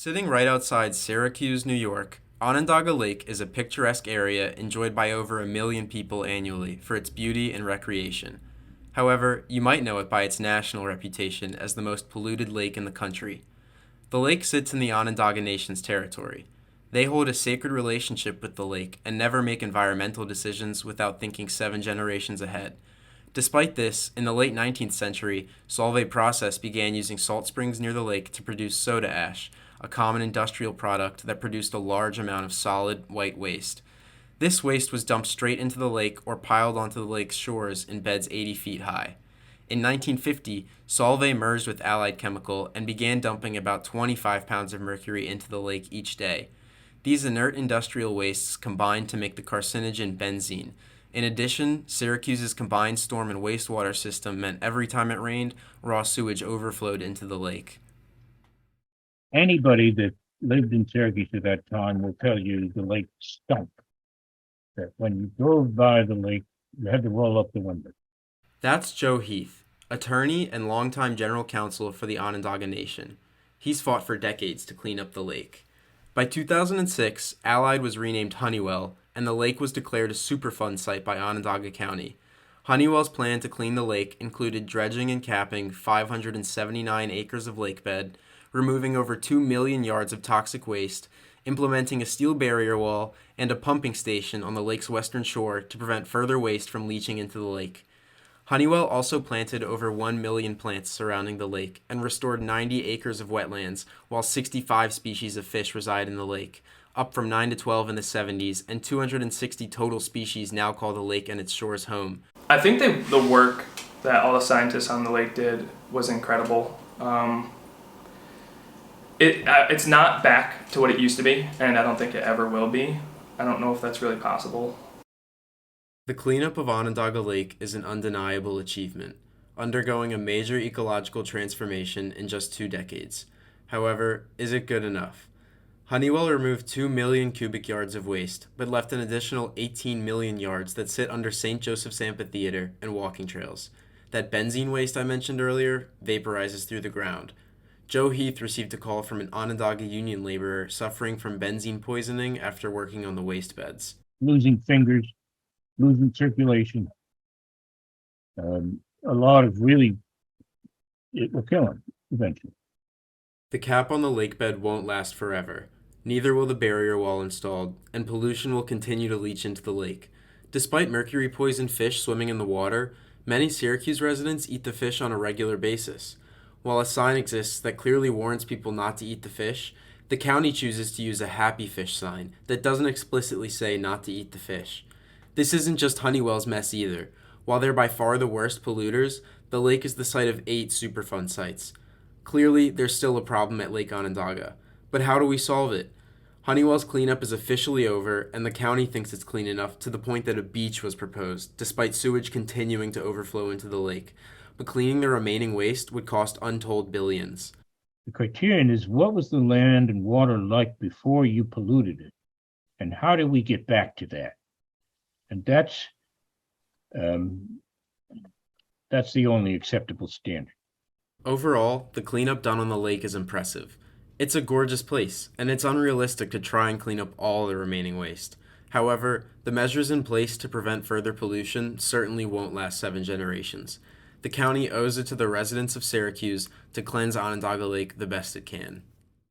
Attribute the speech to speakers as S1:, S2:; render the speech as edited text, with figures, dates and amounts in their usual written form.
S1: Sitting right outside Syracuse, New York, Onondaga Lake is a picturesque area enjoyed by over 1 million people annually for its beauty and recreation. However, you might know it by its national reputation as the most polluted lake in the country. The lake sits in the Onondaga Nation's territory. They hold a sacred relationship with the lake and never make environmental decisions without thinking 7 generations ahead. Despite this, in the late 19th century, Solvay Process began using salt springs near the lake to produce soda ash, a common industrial product that produced a large amount of solid, white waste. This waste was dumped straight into the lake or piled onto the lake's shores in beds 80 feet high. In 1950, Solvay merged with Allied Chemical and began dumping about 25 pounds of mercury into the lake each day. These inert industrial wastes combined to make the carcinogen benzene. In addition, Syracuse's combined storm and wastewater system meant every time it rained, raw sewage overflowed into the lake.
S2: Anybody that lived in Syracuse at that time will tell you the lake stunk. That when you drove by the lake, you had to roll up the window.
S1: That's Joe Heath, attorney and longtime general counsel for the Onondaga Nation. He's fought for decades to clean up the lake. By 2006, Allied was renamed Honeywell, and the lake was declared a Superfund site by Onondaga County. Honeywell's plan to clean the lake included dredging and capping 579 acres of lake bed, removing over 2 million yards of toxic waste, implementing a steel barrier wall, and a pumping station on the lake's western shore to prevent further waste from leaching into the lake. Honeywell also planted over 1 million plants surrounding the lake and restored 90 acres of wetlands, while 65 species of fish reside in the lake, up from 9 to 12 in the 70s, and 260 total species now call the lake and its shores home.
S3: I think the work that all the scientists on the lake did was incredible. It's not back to what it used to be, and I don't think it ever will be. I don't know if that's really possible.
S1: The cleanup of Onondaga Lake is an undeniable achievement, undergoing a major ecological transformation in just 2 decades. However, is it good enough? Honeywell removed 2 million cubic yards of waste, but left an additional 18 million yards that sit under St. Joseph's Amphitheater and walking trails. That benzene waste I mentioned earlier vaporizes through the ground. Joe Heath received a call from an Onondaga Union laborer suffering from benzene poisoning after working on the waste beds.
S2: Losing fingers, losing circulation. A lot of really, it will kill him eventually.
S1: The cap on the lake bed won't last forever. Neither will the barrier wall installed, and pollution will continue to leach into the lake. Despite mercury-poisoned fish swimming in the water, many Syracuse residents eat the fish on a regular basis. While a sign exists that clearly warns people not to eat the fish, the county chooses to use a happy fish sign that doesn't explicitly say not to eat the fish. This isn't just Honeywell's mess either. While they're by far the worst polluters, the lake is the site of 8 Superfund sites. Clearly, there's still a problem at Lake Onondaga. But how do we solve it? Honeywell's cleanup is officially over, and the county thinks it's clean enough to the point that a beach was proposed, despite sewage continuing to overflow into the lake. But cleaning the remaining waste would cost untold billions.
S2: The criterion is, what was the land and water like before you polluted it? And how do we get back to that? And that's the only acceptable standard.
S1: Overall, the cleanup done on the lake is impressive. It's a gorgeous place, and it's unrealistic to try and clean up all the remaining waste. However, the measures in place to prevent further pollution certainly won't last 7 generations. The county owes it to the residents of Syracuse to cleanse Onondaga Lake the best it can.